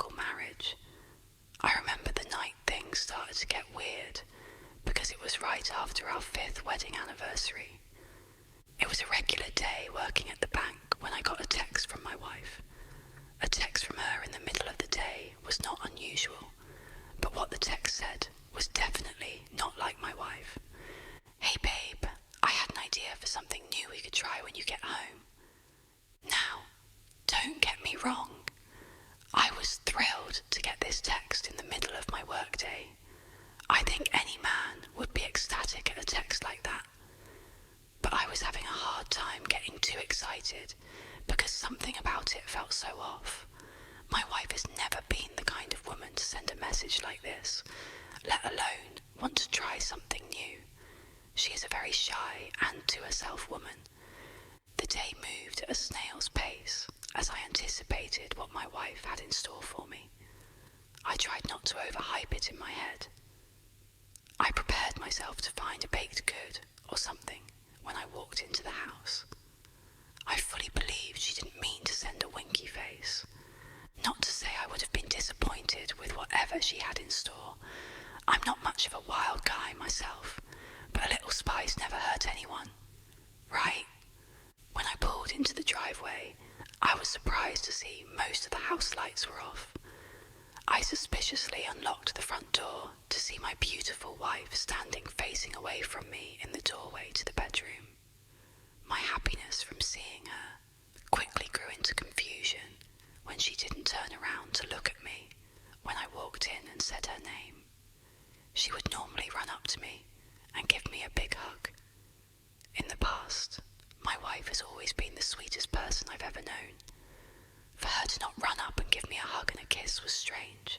typical marriage. I remember the night things started to get weird because it was right after our 5th wedding anniversary. It was a regular day working at the bank when I got a text from my wife. A text from her in the middle of the day was not unusual, but what the text said was definitely not like my wife. "Hey babe, I had an idea for something new we could try when you get home." Now, don't get me wrong. I was thrilled to get this text in the middle of my workday. I think any man would be ecstatic at a text like that. But I was having a hard time getting too excited because something about it felt so off. My wife has never been the kind of woman to send a message like this, let alone want to try something new. She is a very shy and to-herself woman. The day moved at a snail's pace as I anticipated what my wife had in store for me. I tried not to overhype it in my head. I prepared myself to find a baked good or something when I walked into the house. I fully believed she didn't mean to send a winky face. Not to say I would have been disappointed with whatever she had in store. I'm not much of a wild guy myself, but a little spice never hurt anyone. Right? When I pulled into the driveway, I was surprised to see most of the house lights were off. I suspiciously unlocked the front door to see my beautiful wife standing facing away from me in the doorway to the bedroom. My happiness from seeing her quickly grew into confusion when she didn't turn around to look at me when I walked in and said her name. She would normally run up to me and give me a big hug. In the past, my wife has always been the sweetest person I've ever known. For her to not run up and give me a hug and a kiss was strange.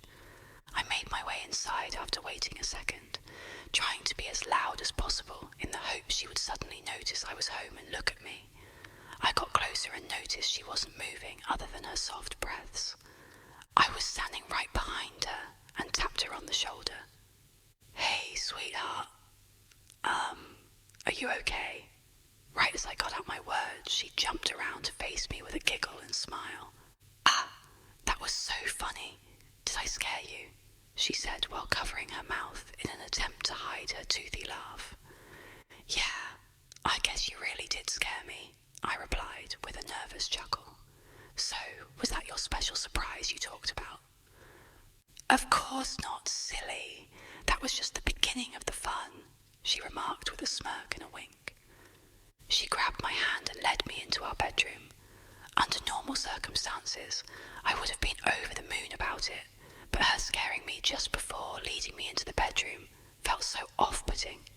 I made my way inside after waiting a second, trying to be as loud as possible in the hope she would suddenly notice I was home and look at me. I got closer and noticed she wasn't moving other than her soft breaths. I was standing right behind her and tapped her on the shoulder. "Hey, sweetheart. Are you okay?" Right as I got out my words, she jumped around to face me with a giggle and smile. "Ah, that was so funny. Did I scare you?" she said while covering her mouth in an attempt to hide her toothy laugh. "Yeah, I guess you really did scare me," I replied with a nervous chuckle. "So, was that your special surprise you talked about?" "Of course not, silly. That was just the beginning of the fun," she remarked with a smirk and a wink. She grabbed my hand and led me into our bedroom. Under normal circumstances, I would have been over the moon about it, but her scaring me just before leading me into the bedroom felt so off-putting.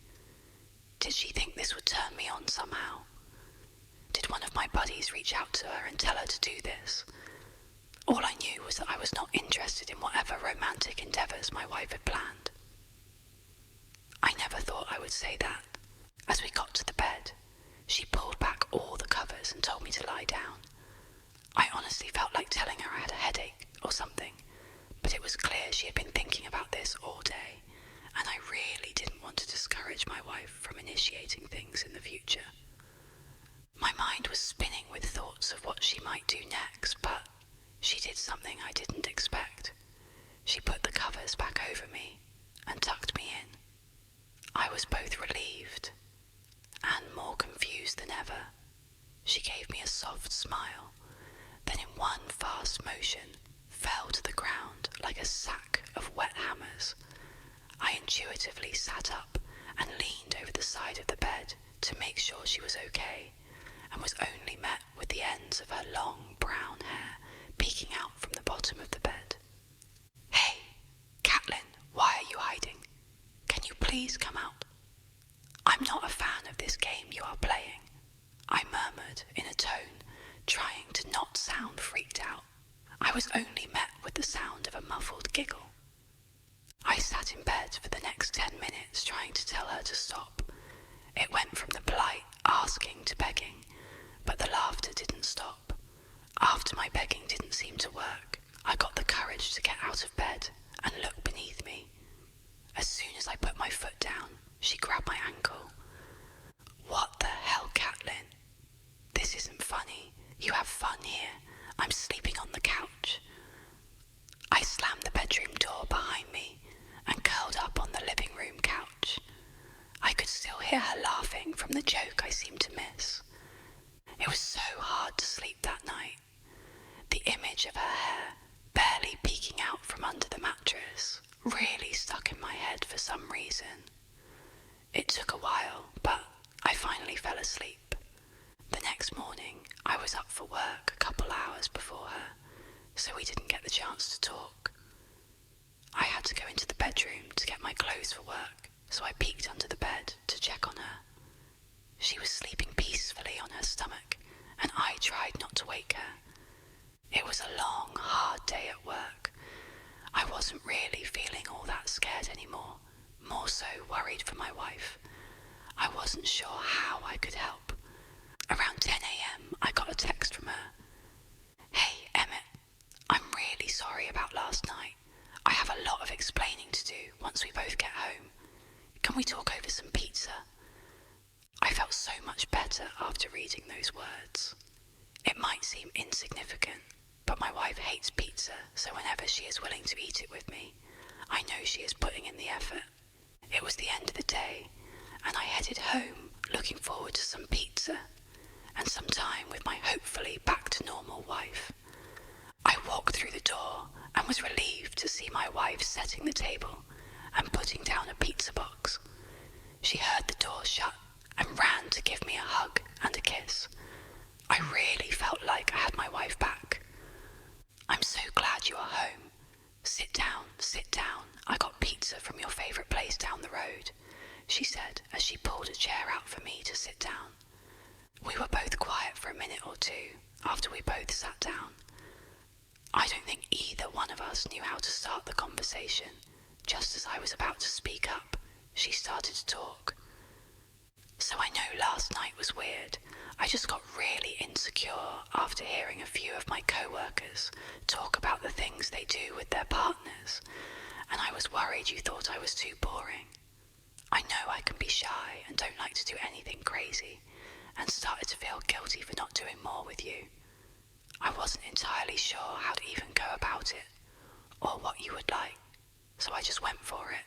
Did she think this would turn me on somehow? Did one of my buddies reach out to her and tell her to do this? All I knew was that I was not interested in whatever romantic endeavours my wife had planned. I never thought I would say that. As we got to the bed, she pulled back all the covers and told me to lie down. I honestly felt like telling her I had a headache or something, but it was clear she had been thinking about this all day, and I really didn't want to discourage my wife from initiating things in the future. My mind was spinning with thoughts of what she might do next, but she did something I didn't expect. She put the covers back over me and tucked me in. I was both relieved and more confused than ever. She gave me a soft smile, then in one fast motion fell to the ground like a sack of wet hammers. I intuitively sat up and leaned over the side of the bed to make sure she was okay, and was only met with the ends of her long brown hair peeking out from the bottom of the bed. "Hey, Catelyn, why are you hiding? Can you please come out? I'm not a fan of this game you are playing," I murmured in a tone, trying to not sound freaked out. I was only met with the sound of a muffled giggle. I sat in bed for the next 10 minutes trying to tell her to stop. It went from the polite asking to begging, but the laughter didn't stop. After my begging didn't seem to work, I got the courage to get out of bed and look beneath me. As soon as I put my foot down, she grabbed my ankle. "What the hell, Catelyn? This isn't funny. You have fun here. I'm sleeping on the couch." I from the joke I seemed to miss. It was so hard to sleep that night. The image of her hair barely peeking out from under the mattress really stuck in my head for some reason. It took a while, but I finally fell asleep. The next morning, I was up for work a couple hours before her, so we didn't get the chance to talk. I had to go into the bedroom to get my clothes for work, so I peeked under the bed to check on her. She was sleeping peacefully on her stomach, and I tried not to wake her. It was a long, hard day at work. I wasn't really feeling all that scared anymore, more so worried for my wife. I wasn't sure how I could help. Around 10 a.m, I got a text from her. "Hey, Emmett, I'm really sorry about last night. I have a lot of explaining to do once we both get home. Can we talk over some pizza?" I felt so much better after reading those words. It might seem insignificant, but my wife hates pizza, so whenever she is willing to eat it with me, I know she is putting in the effort. It was the end of the day, and I headed home looking forward to some pizza and some time with my hopefully back to normal wife. I walked through the door and was relieved to see my wife setting the table and putting down a pizza box. She heard the door shut and ran to give me a hug and a kiss. I really felt like I had my wife back. "I'm so glad you are home. Sit down, sit down. I got pizza from your favourite place down the road," she said as she pulled a chair out for me to sit down. We were both quiet for a minute or two after we both sat down. I don't think either one of us knew how to start the conversation. Just as I was about to speak up, she started to talk. "So I know last night was weird. I just got really insecure after hearing a few of my co-workers talk about the things they do with their partners, and I was worried you thought I was too boring. I know I can be shy and don't like to do anything crazy, and started to feel guilty for not doing more with you. I wasn't entirely sure how to even go about it, or what you would like, so I just went for it.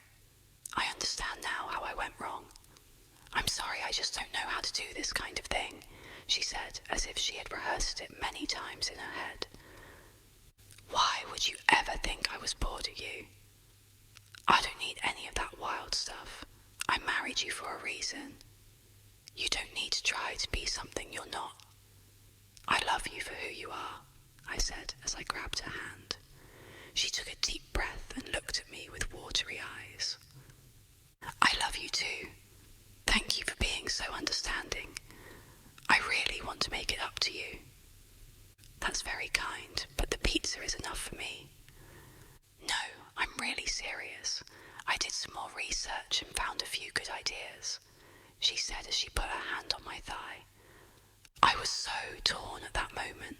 I understand now how I went wrong. I'm sorry, I just don't know how to do this kind of thing," she said, as if she had rehearsed it many times in her head. "Why would you ever think I was bored of you? I don't need any of that wild stuff. I married you for a reason. You don't need to try to be something you're not. I love you for who you are," I said as I grabbed her hand. She took a deep breath and looked at me with watery eyes. "I love you too. Thank you for being so understanding. I really want to make it up to you." "That's very kind, but the pizza is enough for me." "No, I'm really serious. I did some more research and found a few good ideas," she said as she put her hand on my thigh. I was so torn at that moment.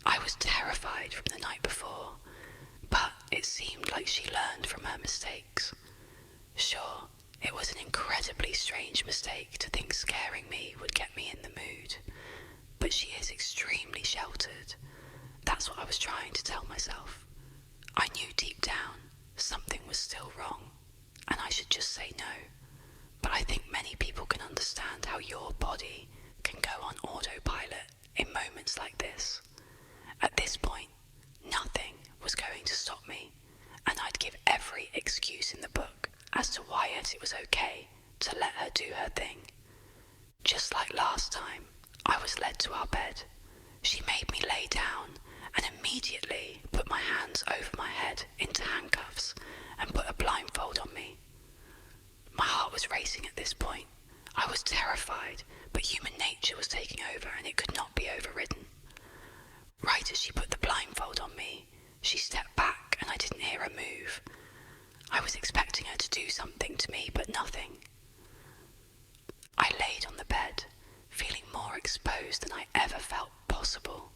I was terrified from the night before, but it seemed like she learned from her mistakes. Sure, it was an incredibly strange mistake to think scaring me would get me in the mood, but she is extremely sheltered. That's what I was trying to tell myself. I knew deep down something was still wrong, and I should just say no, but I think many people can understand how your body can go on autopilot in moments like this. At this point, nothing was going to stop me, and I'd give every excuse in the book as to why it was okay to let her do her thing. Just like last time, I was led to our bed. She made me lay down and immediately put my hands over my head into handcuffs and put a blindfold on me. My heart was racing at this point. I was terrified, but human nature was taking over and it could not be overridden. Right as she put the blindfold on me, she stepped back and I didn't hear her move. I was expecting her to do something to me, but nothing. I laid on the bed, feeling more exposed than I ever felt possible.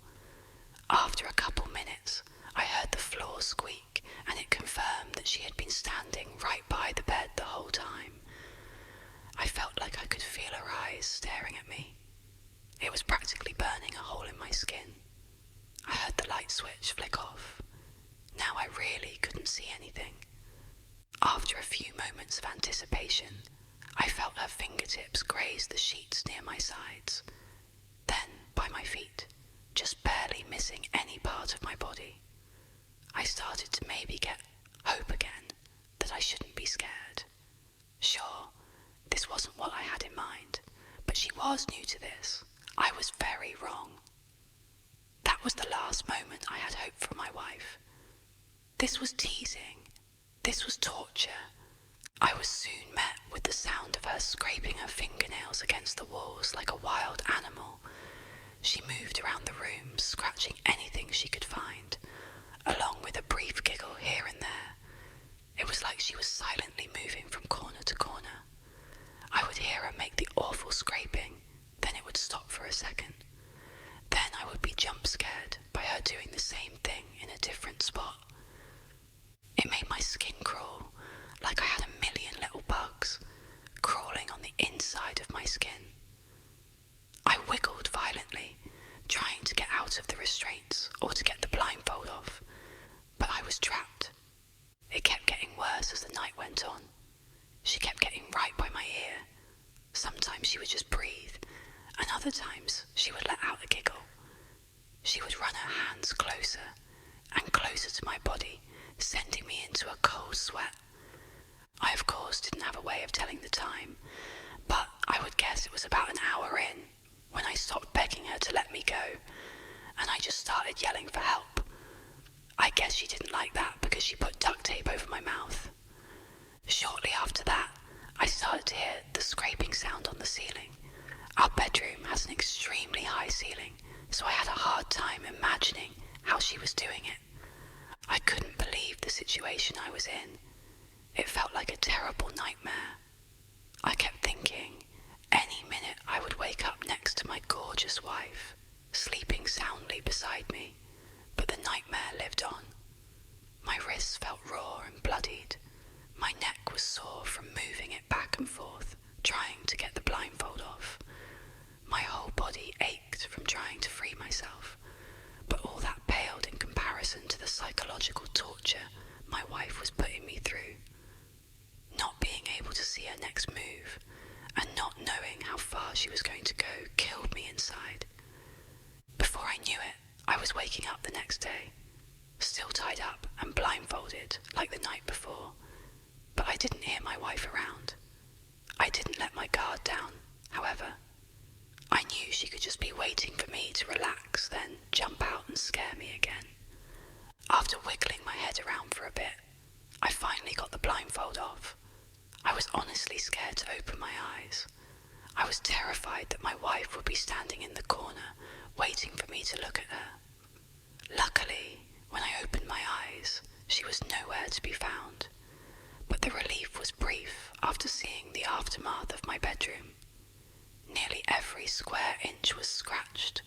After a couple minutes, I heard the floor squeak, and it confirmed that she had been standing right by the bed the whole time. I felt like I could feel her eyes staring at me. It was practically burning a hole in my skin. I heard the light switch flick off. Now I really couldn't see anything. After a few moments of anticipation, I felt her fingertips graze the sheets near my sides, then by my feet, just barely missing any part of my body. I started to maybe get hope again that I shouldn't be scared. Sure, this wasn't what I had in mind, but she was new to this. I was very wrong. That was the last moment I had hope from my wife. This was teasing. This was torture. I was soon met with the sound of her scraping her fingernails against the walls like a wild animal. She moved around the room, scratching anything she could find, along with a brief giggle here and there. It was like she was silently moving from corner to corner. I would hear her make the awful scraping, then it would stop for a second. Then I would be jump scared by her doing the same thing in a different spot. It made my skin crawl, like I had a million little bugs crawling on the inside of my skin. I wiggled violently, trying to get out of the restraints or to get the blindfold off, but I was trapped. It kept getting worse as the night went on. She kept getting right by my ear. Sometimes she would just breathe, and other times she would let out a giggle. She would run her hands closer and closer to my body, sending me into a cold sweat. I, of course, didn't have a way of telling the time, but I would guess it was about an hour in when I stopped begging her to let me go, and I just started yelling for help. I guess she didn't like that because she put duct tape over my mouth. Shortly after that, I started to hear the scraping sound on the ceiling. Our bedroom has an extremely high ceiling, so I had a hard time imagining how she was doing it. I couldn't believe the situation I was in. It felt like a terrible nightmare. I kept thinking, any minute I would wake up next to my gorgeous wife, sleeping soundly beside me, but the nightmare lived on. My wrists felt raw and bloodied. My neck was sore from moving it back and forth, trying to get the blindfold off. My whole body ached from trying to free myself, but all that paled in comparison to the psychological torture my wife was putting me through. Not being able to see her next move, and not knowing how far she was going to go, killed me inside. Before I knew it, I was waking up the next day, still tied up and blindfolded like the night before, but I didn't hear my wife around. I didn't let my guard down, however. I knew she could just be waiting for me to relax, then jump out and scare me again. After wiggling my head around for a bit, I finally got the blindfold off. I was honestly scared to open my eyes. I was terrified that my wife would be standing in the corner, waiting for me to look at her. Luckily, when I opened my eyes, she was nowhere to be found. But the relief was brief after seeing the aftermath of my bedroom. Nearly every square inch was scratched,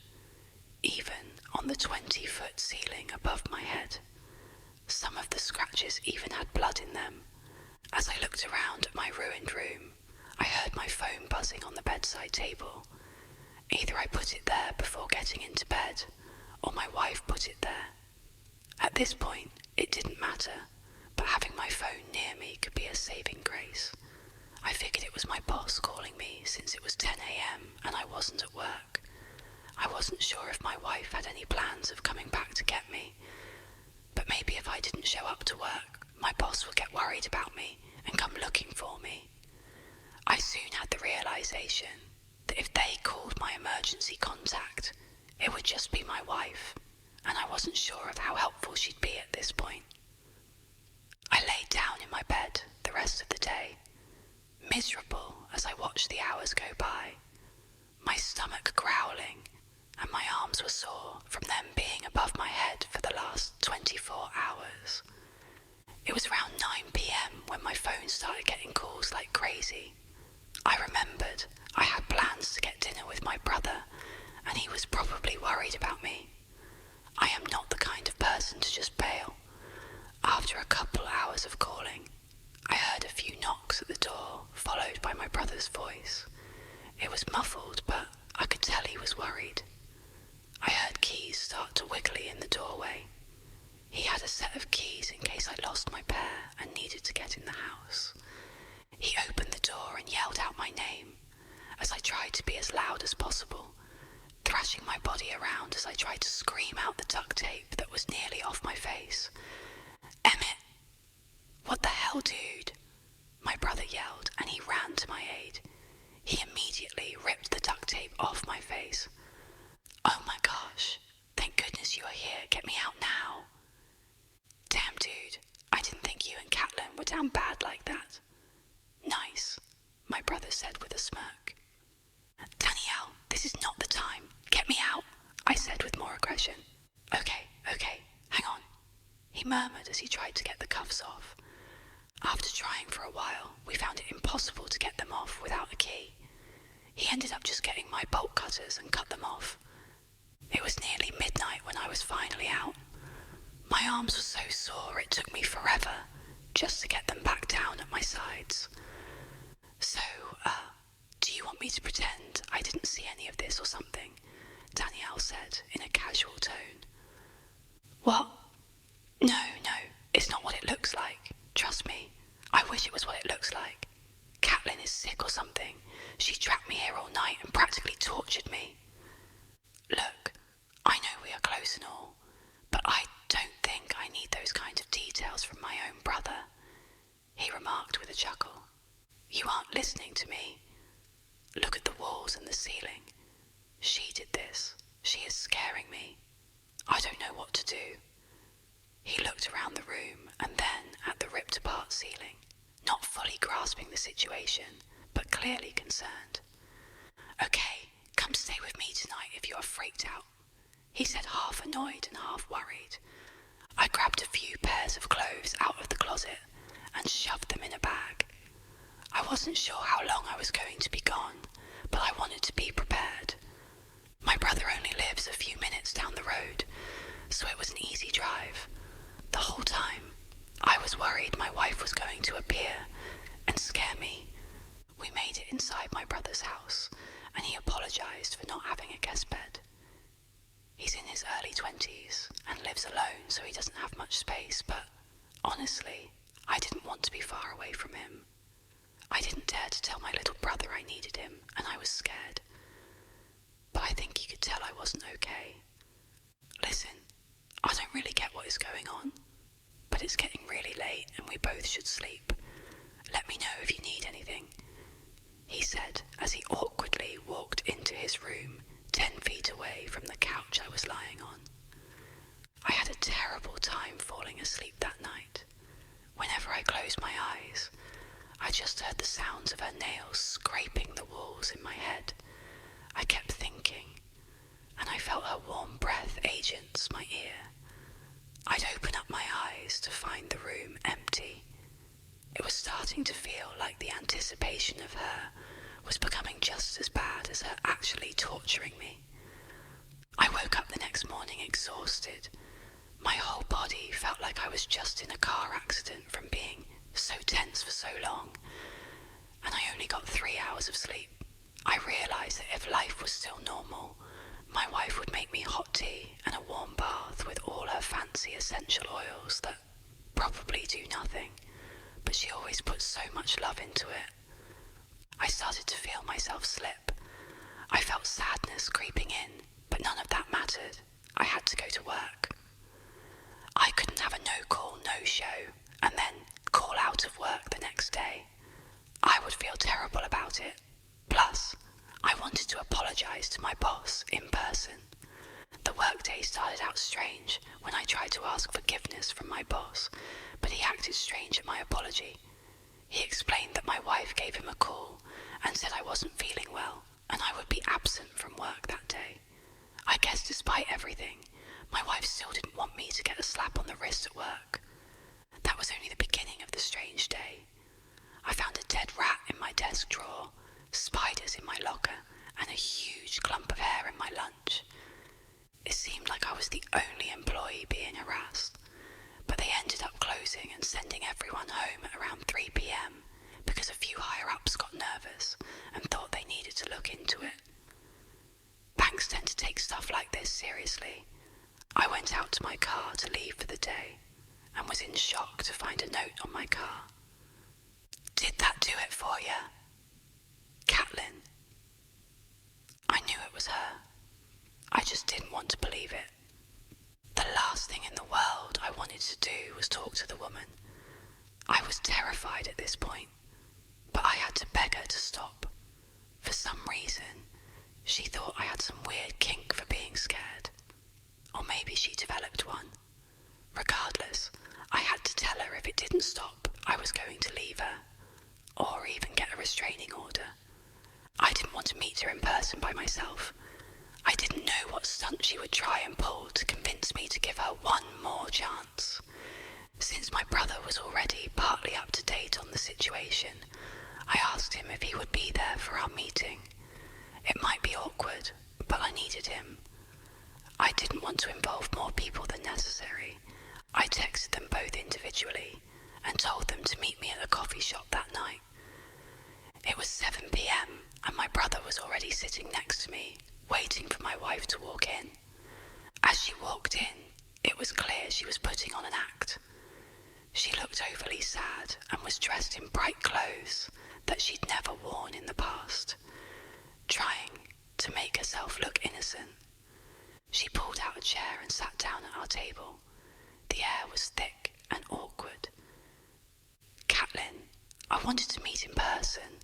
even on the 20-foot ceiling above my head. Some of the scratches even had blood in them. As I looked around at my ruined room, I heard my phone buzzing on the bedside table. Either I put it there before getting into bed, or my wife put it there. At this point, it didn't matter, but having my phone near me could be a saving grace. I figured it was my boss calling me since it was 10 a.m. and I wasn't at work. I wasn't sure if my wife had any plans of coming back to get me, but maybe if I didn't show up to work, my boss would get worried about me and come looking for me. I soon had the realization that if they called my emergency contact, it would just be my wife, and I wasn't sure of how helpful she'd be at this point. I laid down in my bed the rest of the day, miserable as I watched the hours go by, my stomach growling, and my arms were sore from them being above my head for the last 24 hours. It was around 9 p.m. when my phone started getting calls like crazy. I remembered I had plans to get dinner with my brother, and he was probably worried about me. I am not the kind of person to just bail. After a couple hours of calling, I heard a few knocks at the door, followed by my brother's voice. It was muffled, but I could tell he was worried. I heard keys start to wiggly in the doorway. He had a set of keys in case I lost my pair and needed to get in the house. He opened the door and yelled down bad like that. Nice, my brother said with a smirk. Danielle, this is not the time. Get me out, I said with more aggression. Okay, hang on, he murmured as he tried to get the cuffs off. After trying for a while, we found it impossible to get them off without a key. He ended up just getting my bolt cutters and cut them off. It was nearly midnight when I was finally out. My arms were so sore it took me forever just to get them back down at my sides. So, do you want me to pretend I didn't see any of this or something? Danielle said in a casual tone. What? No, it's not what it looks like. Trust me, I wish it was what it looks like. Catelyn is sick or something. She trapped me here all night and practically tortured me. Look, I know we are close and all, but I don't think I need those kinds of details from my own brother, he remarked with a chuckle. You aren't listening to me. Look at the walls and the ceiling. She did this. She is scaring me. I don't know what to do. He looked around the room and then at the ripped apart ceiling, not fully grasping the situation, but clearly concerned. Okay, come stay with me tonight if you are freaked out, he said, half annoyed and half worried. I grabbed a few pairs of clothes out of the closet and shoved them in a bag. I wasn't sure how long I was going to be gone, but I wanted to be prepared. My brother only lives a few minutes down the road, so it was an easy drive. The whole time, I was worried my wife was going to appear and scare me. We made it inside my brother's house, and he apologized for not having a guest bed. He's in his early 20s and lives alone, so he doesn't have much space, but honestly, I didn't want to be far away from him. I didn't dare to tell my little brother I needed him, and I was scared. But I think he could tell I wasn't okay. Listen, I don't really get what is going on, but it's getting really late and we both should sleep. Let me know if you need anything, he said as he awkwardly walked into his room 10 feet away from the couch I was lying on. I had a terrible time falling asleep that night. Whenever I closed my eyes, I just heard the sounds of her nails scraping the walls in my head. I kept thinking, and I felt her warm breath against my ear. I'd open up my eyes to find the room empty. It was starting to feel like the anticipation of her was becoming just as bad as her actually torturing me. I woke up the next morning exhausted. My whole body felt like I was just in a car accident from being so tense for so long, and I only got 3 hours of sleep. I realised that if life was still normal, my wife would make me hot tea and a warm bath with all her fancy essential oils that probably do nothing, but she always puts so much love into it. I started to feel myself slip. I felt sadness creeping in, but none of that mattered. I had to go to work. I couldn't have a no-call, no-show, and then call out of work the next day. I would feel terrible about it. Plus, I wanted to apologise to my boss in person. The workday started out strange when I tried to ask forgiveness from my boss, but he acted strange at my apology. He explained that my wife gave him a call and said I wasn't feeling well and I would be absent from work that day. I guess despite everything, my wife still didn't want me to get a slap on the wrist at work. That was only the beginning of the strange day. I found a dead rat in my desk drawer, spiders in my locker, and a huge clump of hair in my lunch. It seemed like I was the only employee being harassed, but they ended up closing and sending everyone home at around 3 p.m. because a few higher-ups got nervous and thought they needed to look into it. Banks tend to take stuff like this seriously. I went out to my car to leave for the day and was in shock to find a note on my car. Did that do it for you? Catelyn. I knew it was her. I just didn't want to believe it. The last thing in the world I wanted to do was talk to the woman. I was terrified at this point, but I had to beg her to stop. For some reason, she thought I had some weird kink for being scared. Or maybe she developed one. Regardless, I had to tell her if it didn't stop, I was going to leave her, or even get a restraining order. I didn't want to meet her in person by myself. I didn't know what stunt she would try and pull to convince me to give her one more chance. Since my brother was already partly up to date on the situation, I asked him if he would be there for our meeting. It might be awkward, but I needed him. I didn't want to involve more people than necessary. I texted them both individually and told them to meet me at a coffee shop that night. It was 7 p.m. and my brother was already sitting next to me, waiting for my wife to walk in. As she walked in, it was clear she was putting on an act. She looked overly sad and was dressed in bright clothes that she'd never worn in the past, trying to make herself look innocent. She pulled out a chair and sat down at our table. The air was thick and awkward. "Catelyn, I wanted to meet in person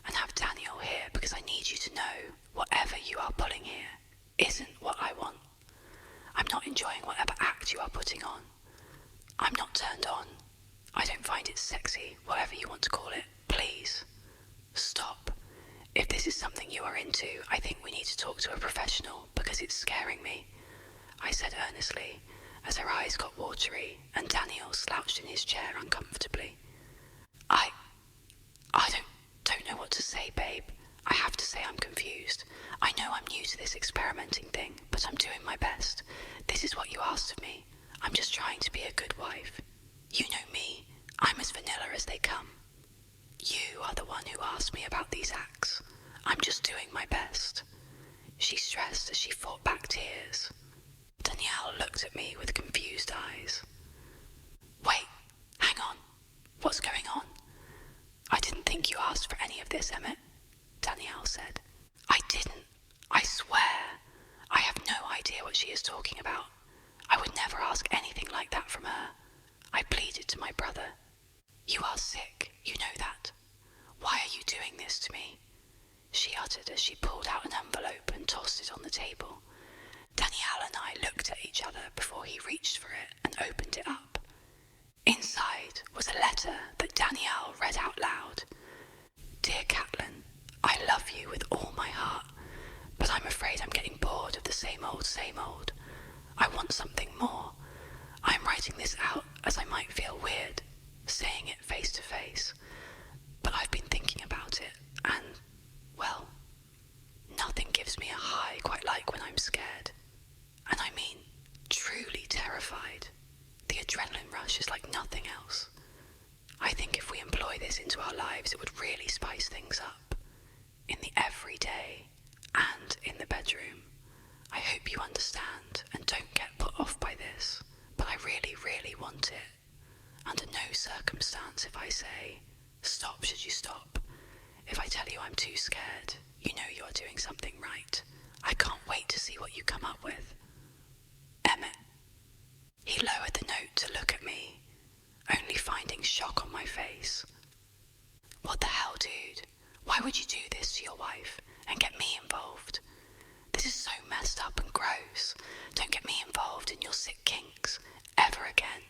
and have Daniel here because I need you to know whatever you are pulling here isn't what I want. I'm not enjoying whatever act you are putting on. I'm not turned on. I don't find it sexy, whatever you want to call it. Please, stop. If this is something you are into, I think we need to talk to a professional because it's scaring me," I said earnestly, as her eyes got watery and Daniel slouched in his chair uncomfortably. I don't know what to say, babe. I have to say I'm confused. I know I'm new to this experimenting thing, but I'm doing my best. This is what you asked of me. I'm just trying to be a good wife. You know me. I'm as vanilla as they come. You are the one who asked me about these acts. I'm just doing my best. She stressed as she fought back tears. Danielle looked at me with confused eyes. "Wait, hang on. What's going on?" "I didn't think you asked for any of this, Emmett," Danielle said. "I didn't. I swear. I have no idea what she is talking about. I would never ask anything like that from her." I pleaded to my brother. "You are sick, you know that. Why are you doing this to me?" she uttered as she pulled out an envelope and tossed it on the table. Danielle and I looked at each other before he reached for it and opened it up. Inside was a letter that Danielle read out loud. "Dear Catelyn, I love you with all my heart, but I'm afraid I'm getting bored of the same old, same old. I want something more. I'm writing this out as I might feel weird, saying it face to face, but I've been thinking about it, and, well, nothing gives me a high quite like when I'm scared. And I mean, truly terrified. The adrenaline rush is like nothing else. I think if we employ this into our lives, it would really spice things up. In the everyday and in the bedroom. I hope you understand and don't get put off by this, but I really, really want it. Under no circumstance if I say, stop should you stop. If I tell you I'm too scared, you know you are doing something right. I can't wait to see what you come up with. Emmett." He lowered the note to look at me, only finding shock on my face. "What the hell, dude? Why would you do this to your wife and get me involved? This is so messed up and gross. Don't get me involved in your sick kinks ever again,"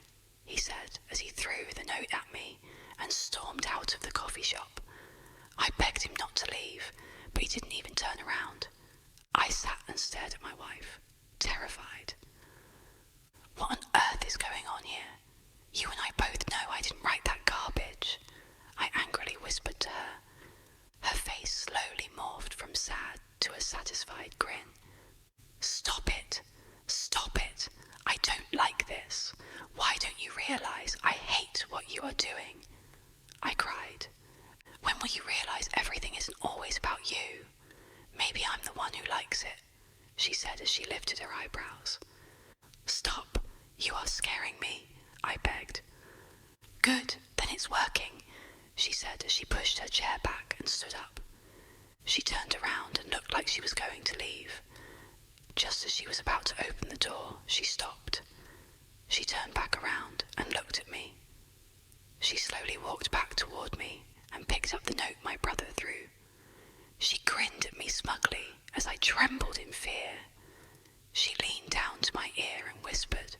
he said as he threw the note at me and stormed out of the coffee shop. I begged him not to leave, but he didn't even turn around. I sat and stared at my wife, terrified. "What on earth is going on here? You and I both know I didn't write that garbage," I angrily whispered to her. Her face slowly morphed from sad to a satisfied grin. "Stop it. Stop it. I don't like this. Why don't you realize I hate what you are doing?" I cried. "When will you realize everything isn't always about you? Maybe I'm the one who likes it," she said as she lifted her eyebrows. "Stop. You are scaring me," I begged. "Good, then it's working," she said as she pushed her chair back and stood up. She turned around and looked like she was going to leave. Just as she was about to open the door, she stopped. She turned back around and looked at me. She slowly walked back toward me and picked up the note my brother threw. She grinned at me smugly as I trembled in fear. She leaned down to my ear and whispered,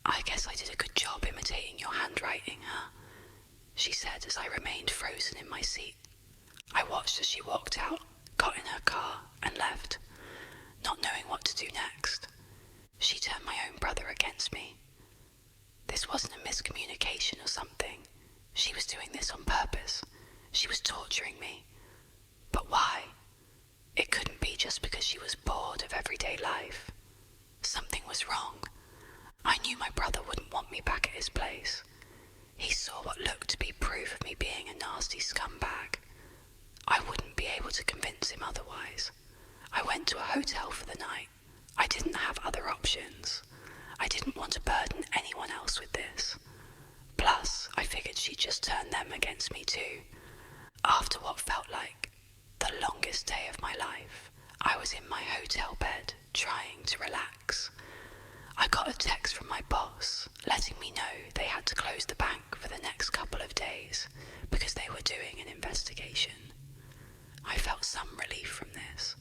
"I guess I did a good job imitating your handwriting, huh? she said as I remained frozen in my seat. I watched as she walked out, got in her car, and left, not knowing what to do next. She turned my own brother against me. This wasn't a miscommunication or something. She was doing this on purpose. She was torturing me. But why? It couldn't be just because she was bored of everyday life. Something was wrong. I knew my brother wouldn't want me back at his place. He saw what looked to be proof of me being a nasty scumbag. I wouldn't be able to convince him otherwise. I went to a hotel for the night. I didn't have other options. I didn't want to burden anyone else with this. Plus, I figured she'd just turn them against me too. After what felt like the longest day of my life, I was in my hotel bed, trying to relax. I got a text from my boss, letting me know they had to close the bank for the next couple of days because they were doing an investigation. I felt some relief from this.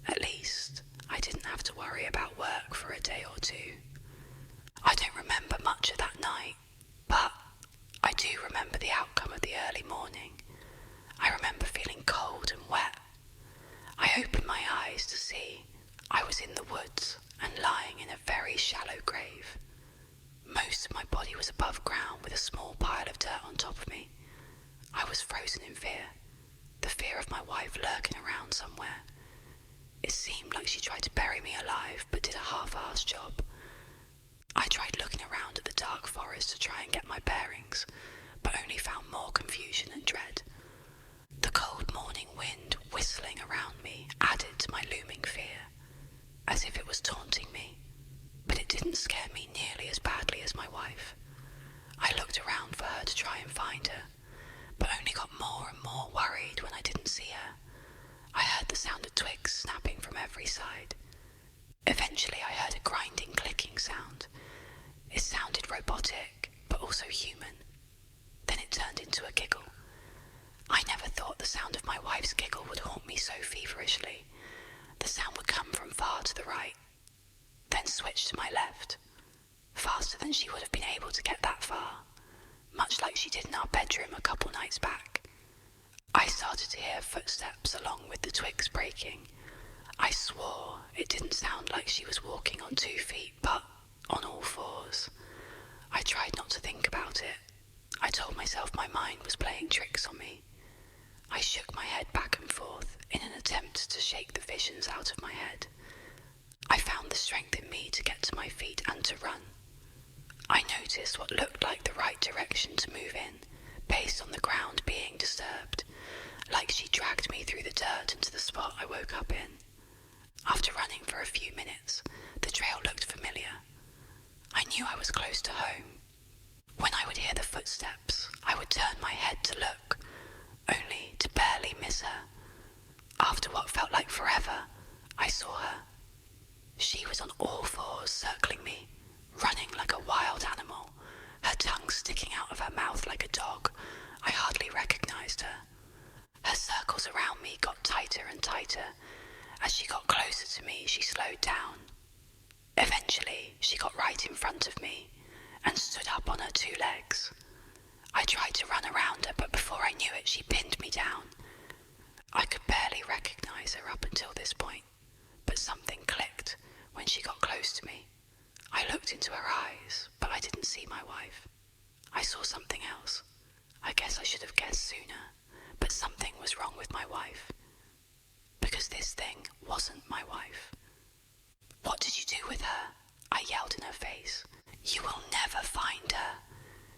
At least, I didn't have to worry about work for a day or two. I don't remember much of that night, but I do remember the outcome of the early morning. I remember feeling cold and wet. I opened my eyes to see I was in the woods and lying in a very shallow grave. Most of my body was above ground with a small pile of dirt on top of me. I was frozen in fear, the fear of my wife lurking around somewhere. It seemed like she tried to bury me alive but did a half-assed job. I tried looking around at the dark forest to try and get my bearings, but only found more confusion and dread. The cold morning wind whistling around me added to my looming fear, as if it was taunting me, but it didn't scare me nearly as badly as my wife. I looked around for her to try and find her, but only got more and more worried when I didn't see her. I heard the sound of twigs snapping from every side. Eventually I heard a grinding, clicking sound. It sounded robotic, but also human. Then it turned into a giggle. I never thought the sound of my wife's giggle would haunt me so feverishly. The sound would come from far to the right, then switch to my left, faster than she would have been able to get that far, much like she did in our bedroom a couple nights back. I started to hear footsteps along with the twigs breaking. I swore it didn't sound like she was walking on 2 feet, but on all fours. I tried not to think about it. I told myself my mind was playing tricks on me. I shook my head back and forth in an attempt to shake the visions out of my head. I found the strength in me to get to my feet and to run. I noticed what looked like the right direction to move in, based on the ground being disturbed, like she dragged me through the dirt into the spot I woke up in. After running for a few minutes, the trail looked familiar. I knew I was close to home. When I would hear the footsteps, I would turn my head to look, only to barely miss her. After what felt like forever, I saw her. She was on all fours circling me, running like a wild animal, her tongue sticking out of her mouth like a dog. I hardly recognized her. Her circles around me got tighter and tighter. As she got closer to me, she slowed down. Eventually, she got right in front of me and stood up on her 2 legs. I tried to run around her, but before I knew it, she pinned me down. I could barely recognize her up until this point, but something clicked when she got close to me. I looked into her eyes, but I didn't see my wife. I saw something else. I guess I should have guessed sooner, but something was wrong with my wife. Because this thing wasn't my wife. "What did you do with her?" I yelled in her face. "You will never find her,"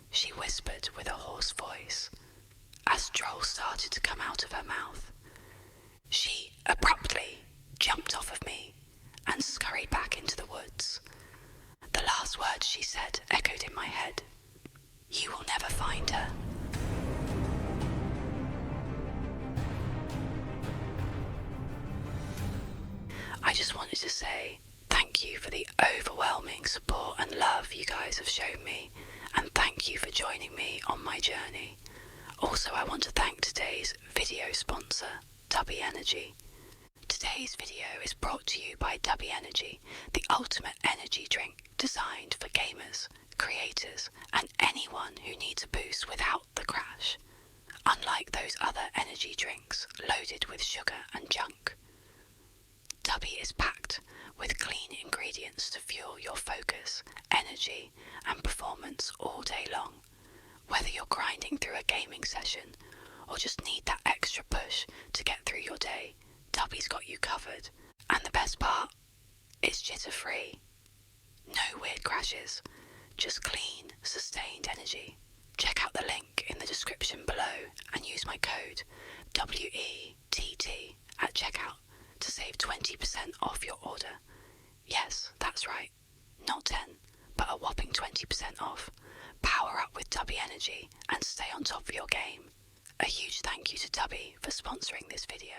she whispered with a hoarse voice, as drool started to come out of her mouth. She abruptly jumped off of me and scurried back into the woods. The last words she said echoed in my head. "You will never find her." I just wanted to say thank you for the overwhelming support and love you guys have shown me, and thank you for joining me on my journey. Also, I want to thank today's video sponsor, Tubby Energy. Today's video is brought to you by Tubby Energy, the ultimate energy drink designed for gamers, creators, and anyone who needs a boost goes without the crash, unlike those other energy drinks loaded with sugar and junk. Tubby is packed with clean ingredients to fuel your focus, energy, and performance all day long. Whether you're grinding through a gaming session or just need that extra push to get through your day, Tubby's got you covered. And the best part, it's jitter-free. No weird crashes, just clean, sustained energy. Check out the link in the description below and use my code WETT at checkout to save 20% off your order. Yes, that's right. Not 10, but a whopping 20% off. Power up with Tubby Energy and stay on top of your game. A huge thank you to Tubby for sponsoring this video.